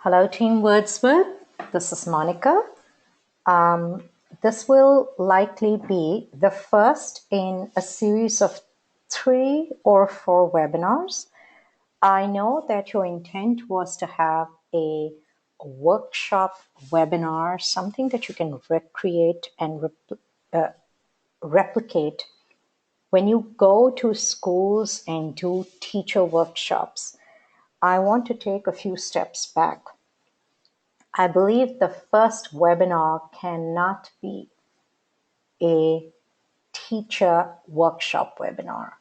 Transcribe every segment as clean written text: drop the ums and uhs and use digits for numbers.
Hello, Team Wordsworth. This is Monica. Um, this will likely be the first in a series of 3 or 4 webinars. I know that your intent was to have a workshop webinar, something that you can recreate and replicate when you go to schools and do teacher workshops. I want to take a few steps back. I believe the first webinar cannot be a teacher workshop webinar.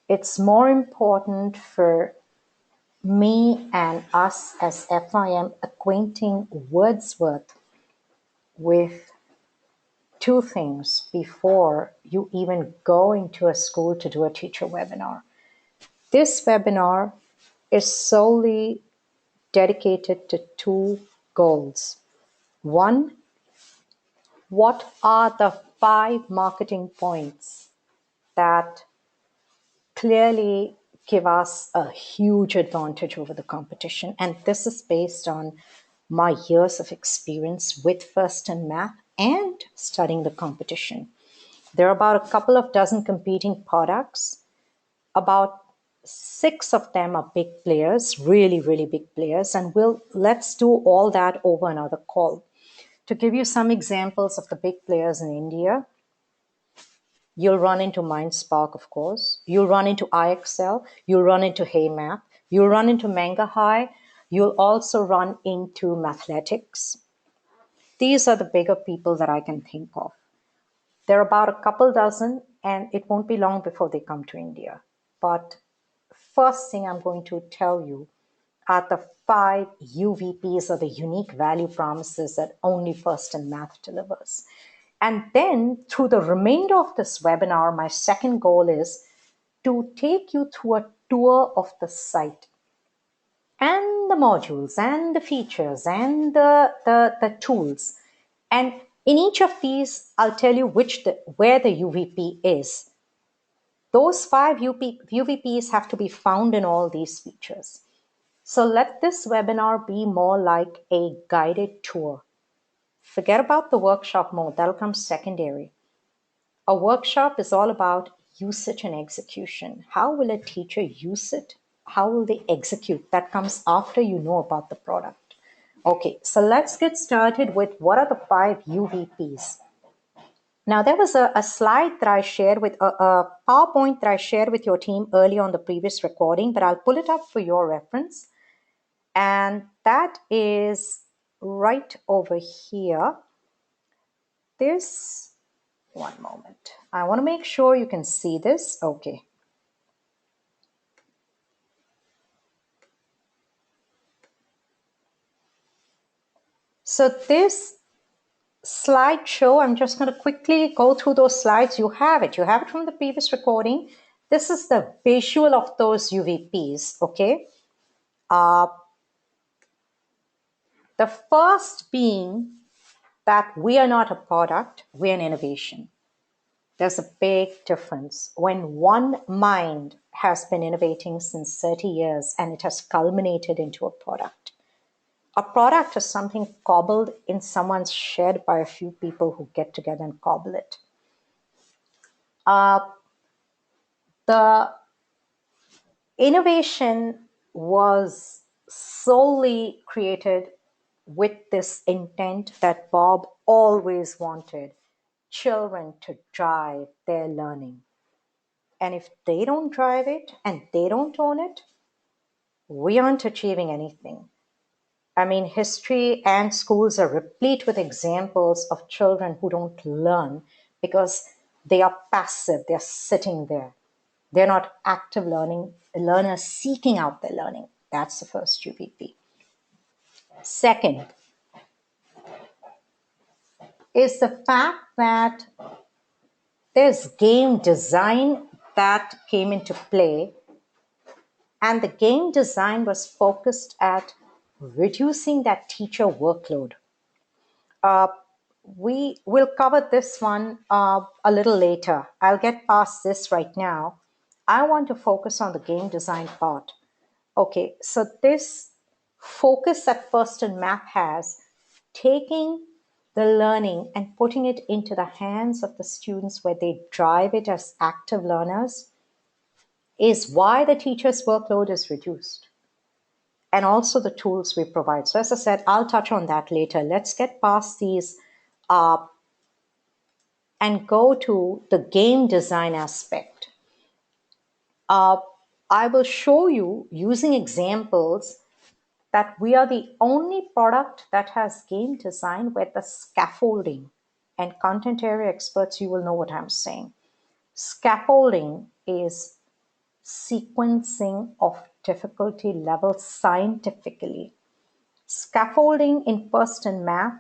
It's more important for me and us as FIM acquainting Wordsworth with 2 things before you even go into a school to do a teacher webinar. This webinar is solely dedicated to 2 goals. One, what are the 5 marketing points that clearly give us a huge advantage over the competition? And this is based on my years of experience with First in Math and studying the competition. There are about a couple of dozen competing products. About 6 of them are big players, really, really big players. And let's do all that over another call. To give you some examples of the big players in India, you'll run into MindSpark, of course. You'll run into IXL. You'll run into HeyMath. You'll run into Manga High. You'll also run into Mathletics. These are the bigger people that I can think of. There are about a couple dozen, and it won't be long before they come to India. But first thing I'm going to tell you are the 5 UVPs, or the unique value promises, that only First in Math delivers. And then through the remainder of this webinar, my second goal is to take you through a tour of the site and the modules and the features and the tools. And in each of these, I'll tell you where the UVP is. Those 5 UVPs have to be found in all these features. So let this webinar be more like a guided tour. Forget about the workshop mode, that'll come secondary. A workshop is all about usage and execution. How will a teacher use it? How will they execute? That comes after you know about the product. Okay, so let's get started with what are the 5 UVPs. Now, there was a slide that I shared with a PowerPoint that I shared with your team earlier on the previous recording, but I'll pull it up for your reference. And that is right over here. This, one moment. I want to make sure you can see this. Okay. So this slideshow, I'm just going to quickly go through those slides. You have it. You have it from the previous recording. This is the visual of those UVPs, okay? The first being that we are not a product, we're an innovation. There's a big difference. When one mind has been innovating since 30 years and it has culminated into a product. A product is something cobbled in someone's shed by a few people who get together and cobble it. The innovation was solely created with this intent that Bob always wanted children to drive their learning. And if they don't drive it and they don't own it, we aren't achieving anything. I mean, history and schools are replete with examples of children who don't learn because they are passive, they're sitting there. They're not active learners seeking out their learning. That's the first UVP. Second is the fact that there's game design that came into play, and the game design was focused at reducing that teacher workload. We will cover this one a little later. I'll get past this right now. I want to focus on the game design part. Okay, so this focus that first in math has, taking the learning and putting it into the hands of the students where they drive it as active learners, is why the teacher's workload is reduced. And also the tools we provide. So as I said, I'll touch on that later. Let's get past these and go to the game design aspect. I will show you using examples that we are the only product that has game design where the scaffolding, and content area experts, you will know what I'm saying. Scaffolding is sequencing of difficulty level scientifically. Scaffolding in first in math,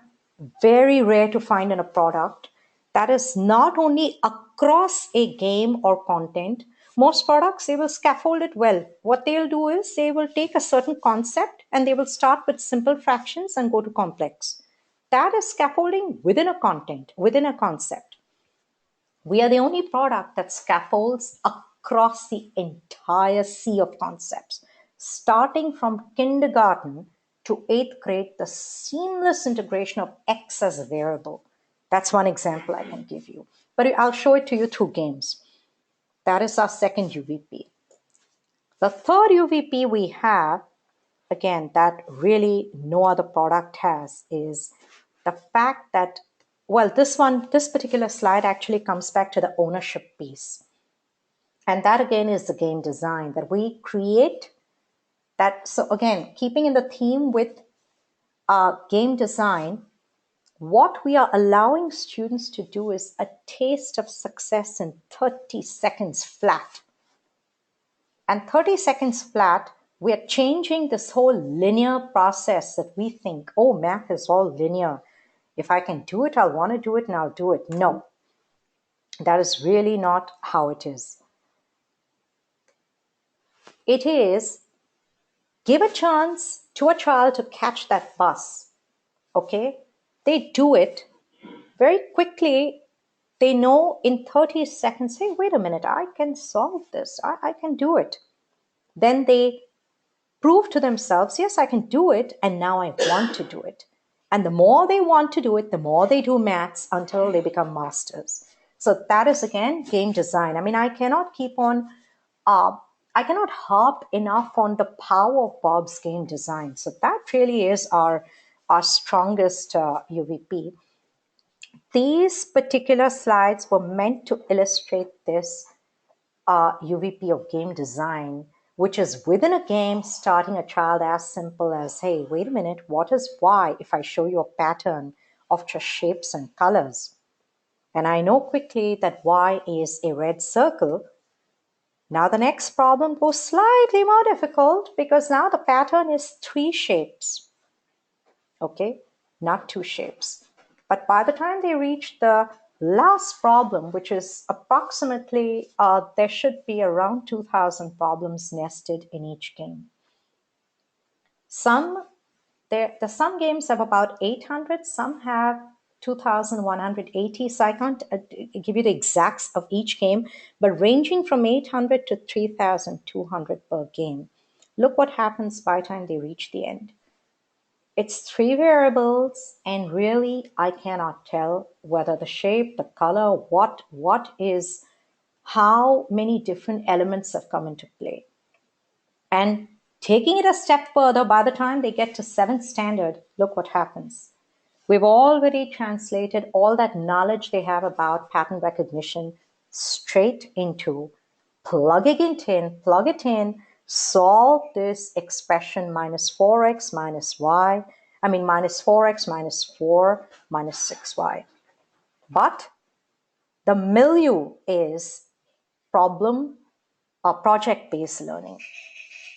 very rare to find in a product. That is not only across a game or content. Most products, they will scaffold it well. What they'll do is they will take a certain concept and they will start with simple fractions and go to complex. That is scaffolding within a content, within a concept. We are the only product that scaffolds across the entire sea of concepts, starting from kindergarten to eighth grade, the seamless integration of X as a variable. That's one example I can give you. But I'll show it to you through games. That is our second UVP. The third UVP we have, again, that really no other product has, is the fact that, well, this particular slide actually comes back to the ownership piece. And that again is the game design that we create that. So again, keeping in the theme with game design, what we are allowing students to do is a taste of success in 30 seconds flat. And 30 seconds flat, we are changing this whole linear process that we think, oh, math is all linear. If I can do it, I'll want to do it and I'll do it. No, that is really not how it is. It is give a chance to a child to catch that bus. Okay? They do it very quickly. They know in 30 seconds, hey, wait a minute, I can solve this. I can do it. Then they prove to themselves, yes, I can do it, and now I want to do it. And the more they want to do it, the more they do maths until they become masters. So that is, again, game design. I mean, I cannot I cannot harp enough on the power of Bob's game design. So that really is our strongest UVP. These particular slides were meant to illustrate this UVP of game design, which is within a game, starting a child as simple as, hey, wait a minute, what is Y if I show you a pattern of just shapes and colors? And I know quickly that Y is a red circle. Now the next problem goes slightly more difficult because now the pattern is 3 shapes. Okay, not 2 shapes. But by the time they reach the last problem, which is approximately, there should be around 2,000 problems nested in each game. Some games have about 800, some have 2,180. So I can't give you the exacts of each game, but ranging from 800 to 3,200 per game. Look what happens by the time they reach the end. It's 3 variables, and really I cannot tell whether the shape, the color, how many different elements have come into play. And taking it a step further, by the time they get to 7th standard, look what happens. We've already translated all that knowledge they have about pattern recognition straight into plug it in, solve this expression minus 4x minus y, minus 4x minus 4 minus 6y. But the milieu is project-based learning.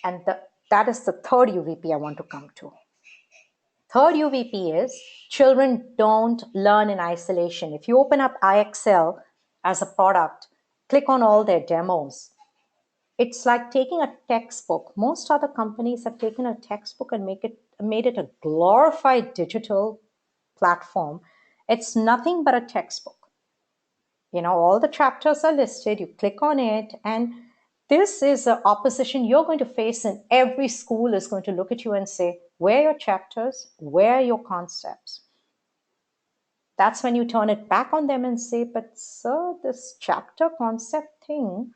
And that is the third UVP I want to come to. Third UVP is children don't learn in isolation. If you open up IXL as a product, click on all their demos. It's like taking a textbook. Most other companies have taken a textbook and made it a glorified digital platform. It's nothing but a textbook. All the chapters are listed. You click on it, and this is an opposition you're going to face, and every school is going to look at you and say, Where are your chapters? Where are your concepts? That's when you turn it back on them and say, but sir, this chapter concept thing,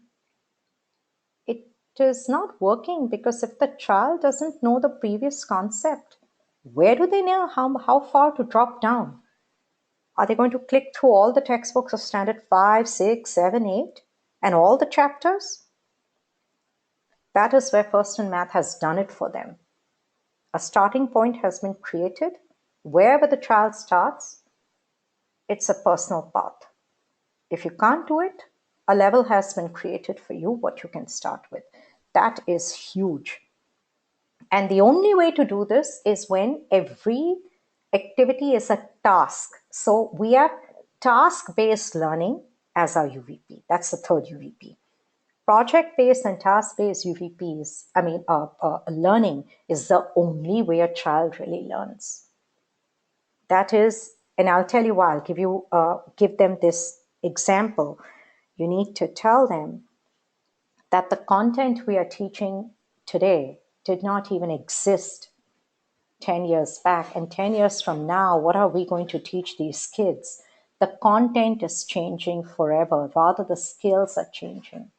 it is not working, because if the child doesn't know the previous concept, where do they know how far to drop down? Are they going to click through all the textbooks of standard 5, 6, 7, 8 and all the chapters? That is where First in Math has done it for them. A starting point has been created. Wherever the child starts, it's a personal path. If you can't do it, a level has been created for you, what you can start with. That is huge. And the only way to do this is when every activity is a task. So we have task-based learning as our UVP. That's the third UVP. Project-based and task-based UVPs, learning is the only way a child really learns. That is, and I'll tell you why. Give them this example. You need to tell them that the content we are teaching today did not even exist 10 years back. And 10 years from now, what are we going to teach these kids? The content is changing forever, rather, the skills are changing.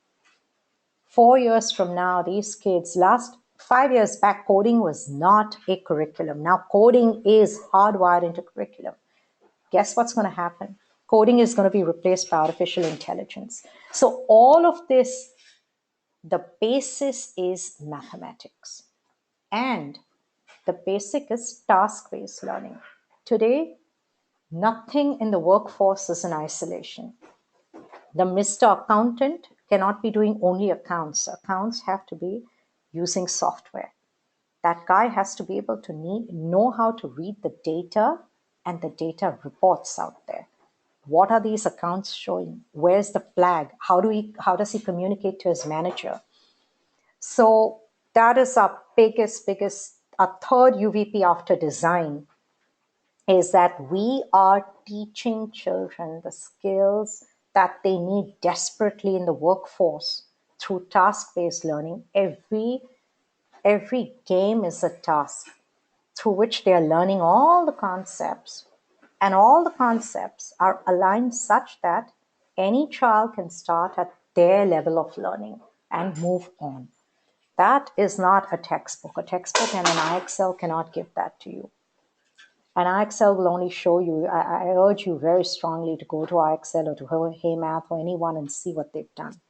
4 years from now, these kids, last 5 years back, coding was not a curriculum. Now, coding is hardwired into curriculum. Guess what's going to happen? Coding is going to be replaced by artificial intelligence. So, all of this, the basis is mathematics. And the basic is task-based learning. Today, nothing in the workforce is in isolation. The Mr. Accountant cannot be doing only accounts. Accounts have to be using software. That guy has to be able to know how to read the data and the data reports out there. What are these accounts showing? Where's the flag? How does he communicate to his manager? So that is our our third UVP after design, is that we are teaching children the skills that they need desperately in the workforce through task-based learning. Every game is a task through which they are learning all the concepts, and all the concepts are aligned such that any child can start at their level of learning and move on. That is not a textbook. A textbook and an IXL cannot give that to you. And IXL will only show you, I urge you very strongly to go to IXL or to Hey Math or anyone and see what they've done.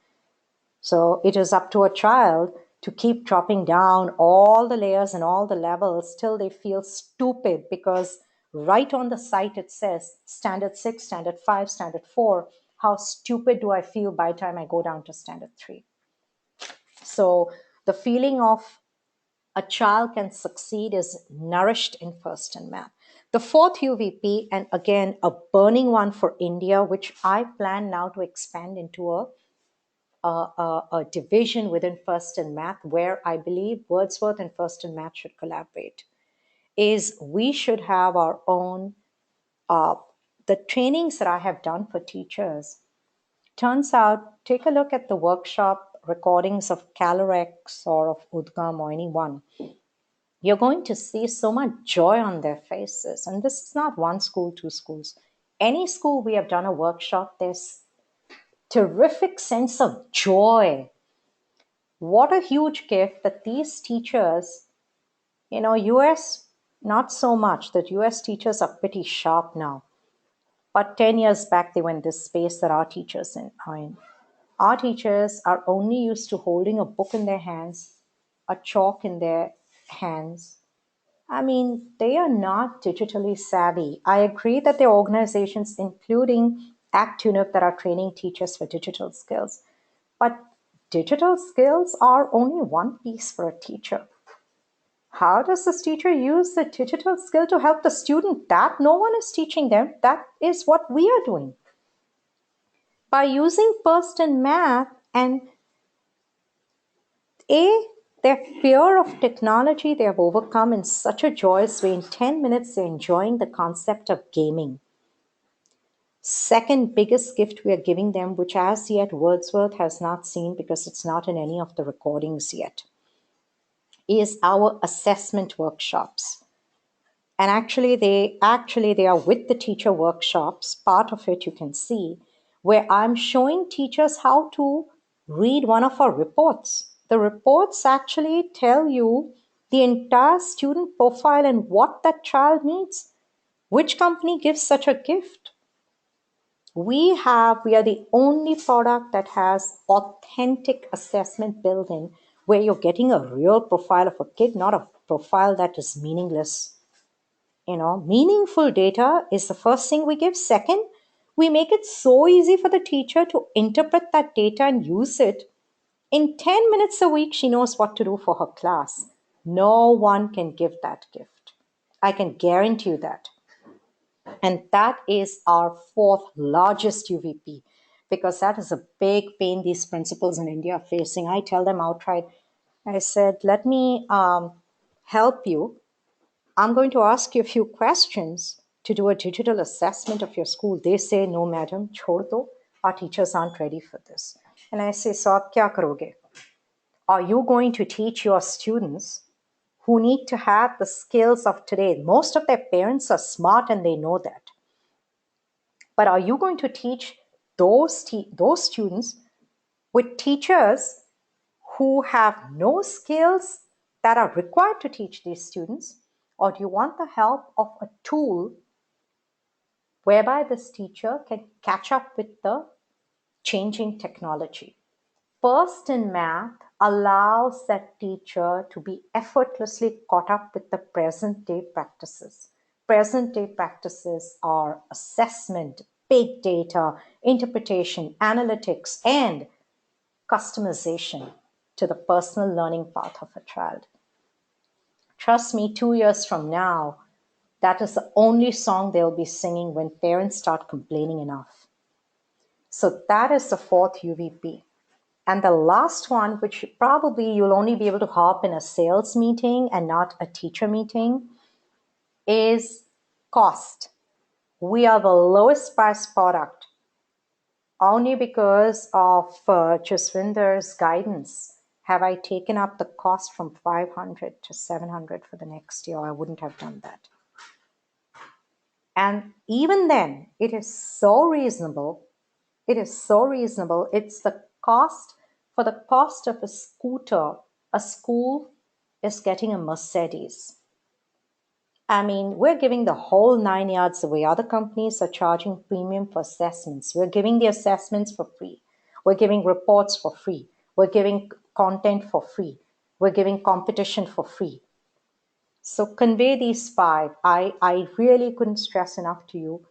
So it is up to a child to keep dropping down all the layers and all the levels till they feel stupid, because right on the site it says standard 6, standard 5, standard 4. How stupid do I feel by the time I go down to standard 3? So the feeling of a child can succeed is nourished in First in Math. The fourth UVP, and again, a burning one for India, which I plan now to expand into a division within First in Math, where I believe Wordsworth and First in Math should collaborate, is we should have our own, the trainings that I have done for teachers. Turns out, take a look at the workshop recordings of Calorex or of Udgam or anyone. You're going to see so much joy on their faces. And this is not one school, two schools. Any school we have done a workshop, there's terrific sense of joy. What a huge gift that these teachers, US, not so much, that US teachers are pretty sharp now. But 10 years back, they were in this space that our teachers are in. Our teachers are only used to holding a book in their hands, a chalk in their hands. I mean, they are not digitally savvy. I agree that there are organizations, including ActUnip, that are training teachers for digital skills. But digital skills are only one piece for a teacher. How does this teacher use the digital skill to help the student? That no one is teaching them. That is what we are doing. By using First in Math and their fear of technology they have overcome in such a joyous way. In 10 minutes, they're enjoying the concept of gaming. Second biggest gift we are giving them, which as yet Wordsworth has not seen because it's not in any of the recordings yet, is our assessment workshops. And actually they are with the teacher workshops. Part of it you can see where I'm showing teachers how to read one of our reports. The reports actually tell you the entire student profile and what that child needs. Which company gives such a gift? We are the only product that has authentic assessment built in, where you're getting a real profile of a kid, not a profile that is meaningless. Meaningful data is the first thing we give. Second, we make it so easy for the teacher to interpret that data and use it. In 10 minutes a week, she knows what to do for her class. No one can give that gift. I can guarantee you that. And that is our fourth largest UVP, because that is a big pain these principals in India are facing. I tell them outright, I said, let me help you. I'm going to ask you a few questions to do a digital assessment of your school. They say, no, madam, chhod do. Our teachers aren't ready for this. And I say, so aap kya karoge? Are you going to teach your students who need to have the skills of today? Most of their parents are smart and they know that. But are you going to teach those students with teachers who have no skills that are required to teach these students? Or do you want the help of a tool whereby this teacher can catch up with the changing technology? First in Math allows that teacher to be effortlessly caught up with the present day practices. Present day practices are assessment, big data, interpretation, analytics, and customization to the personal learning path of a child. Trust me, 2 years from now, that is the only song they'll be singing when parents start complaining enough. So that is the fourth UVP. And the last one, which probably you'll only be able to hop in a sales meeting and not a teacher meeting, is cost. We are the lowest price product only because of Jaswinder's guidance. Have I taken up the cost from 500 to 700 for the next year? I wouldn't have done that. And even then, it is so reasonable. It is so reasonable. It's the cost. For the cost of a scooter, a school is getting a Mercedes. I mean, we're giving the whole 9 yards away. Other companies are charging premium for assessments. We're giving the assessments for free. We're giving reports for free. We're giving content for free. We're giving competition for free. So convey these five. I really couldn't stress enough to you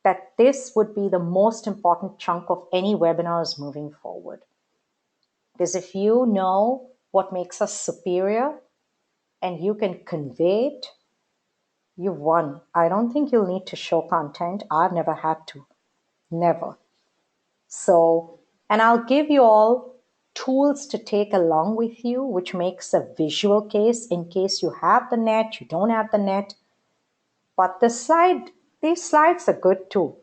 that this would be the most important chunk of any webinars moving forward. Because if you know what makes us superior and you can convey it, you've won. I don't think you'll need to show content. I've never had to. Never. So, and I'll give you all tools to take along with you, which makes a visual case in case you have the net, you don't have the net. But these slides are good too.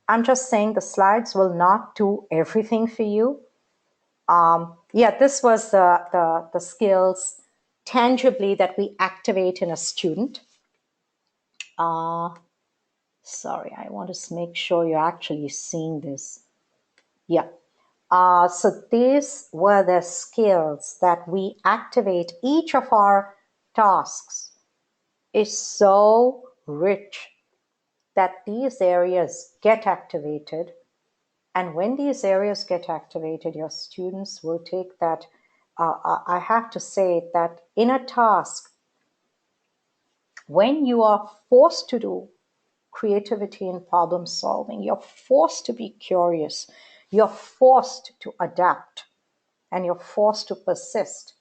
I'm just saying the slides will not do everything for you. This was the skills tangibly that we activate in a student. Sorry, I want to make sure you're actually seeing this. Yeah. So these were the skills that we activate. Each of our tasks is so rich that these areas get activated. And when these areas get activated, your students will take that. I have to say that in a task, when you are forced to do creativity and problem solving, you're forced to be curious, you're forced to adapt, and you're forced to persist.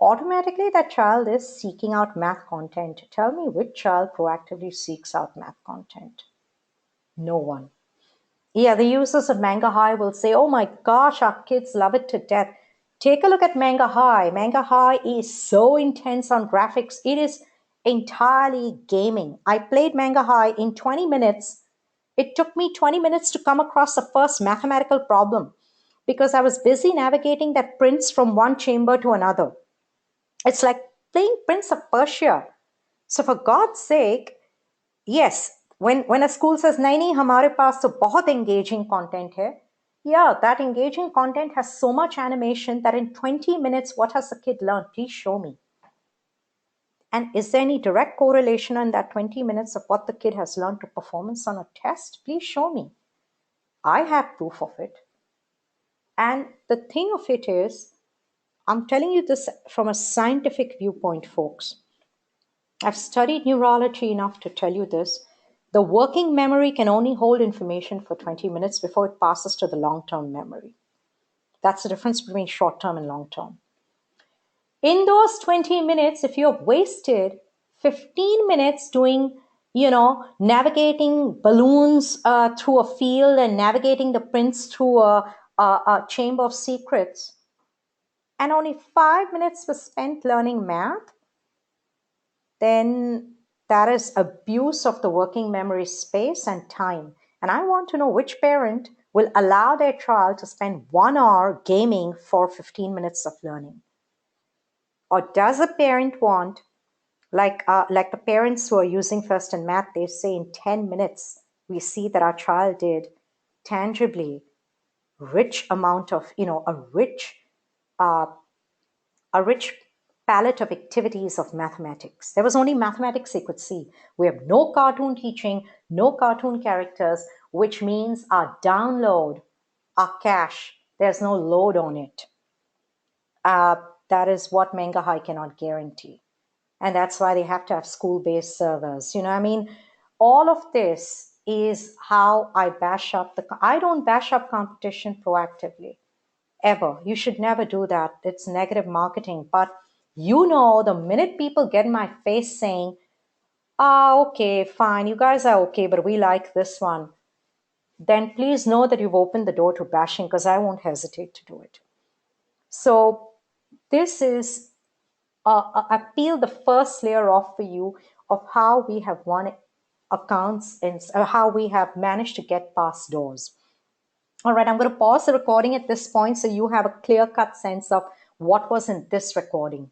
Automatically, that child is seeking out math content. Tell me which child proactively seeks out math content? No one. Yeah, the users of Manga High will say, oh my gosh, our kids love it to death. Take a look at Manga High. Manga High is so intense on graphics. It is entirely gaming. I played Manga High in 20 minutes. It took me 20 minutes to come across the first mathematical problem because I was busy navigating that prints from one chamber to another. It's like playing Prince of Persia. So for God's sake, yes, when a school says नहीं हमारे पास तो बहुत engaging content है, yeah, that engaging content has so much animation that in 20 minutes, what has the kid learned? Please show me. And is there any direct correlation in that 20 minutes of what the kid has learned to performance on a test? Please show me. I have proof of it. And the thing of it is, I'm telling you this from a scientific viewpoint, folks. I've studied neurology enough to tell you this. The working memory can only hold information for 20 minutes before it passes to the long term memory. That's the difference between short term and long term. In those 20 minutes, if you have wasted 15 minutes doing, navigating balloons through a field and navigating the prince through a chamber of secrets, and only 5 minutes was spent learning math, then that is abuse of the working memory space and time. And I want to know which parent will allow their child to spend 1 hour gaming for 15 minutes of learning. Or does a parent want, like the parents who are using first in math, they say in 10 minutes, we see that our child did tangibly rich amount of, uh, a rich palette of activities of mathematics. There was only mathematics they could see. We have no cartoon teaching, no cartoon characters, which means our download, our cache, there's no load on it. Uh, that is what Manga High cannot guarantee. And that's why they have to have school-based servers. I mean, all of this is how I bash up I don't bash up competition proactively. Ever. You should never do that. It's negative marketing. But the minute people get in my face saying, okay, fine, you guys are okay, but we like this one, then please know that you've opened the door to bashing because I won't hesitate to do it. So this is, I peel the first layer off for you of how we have won accounts and how we have managed to get past doors. All right, I'm going to pause the recording at this point so you have a clear cut sense of what was in this recording.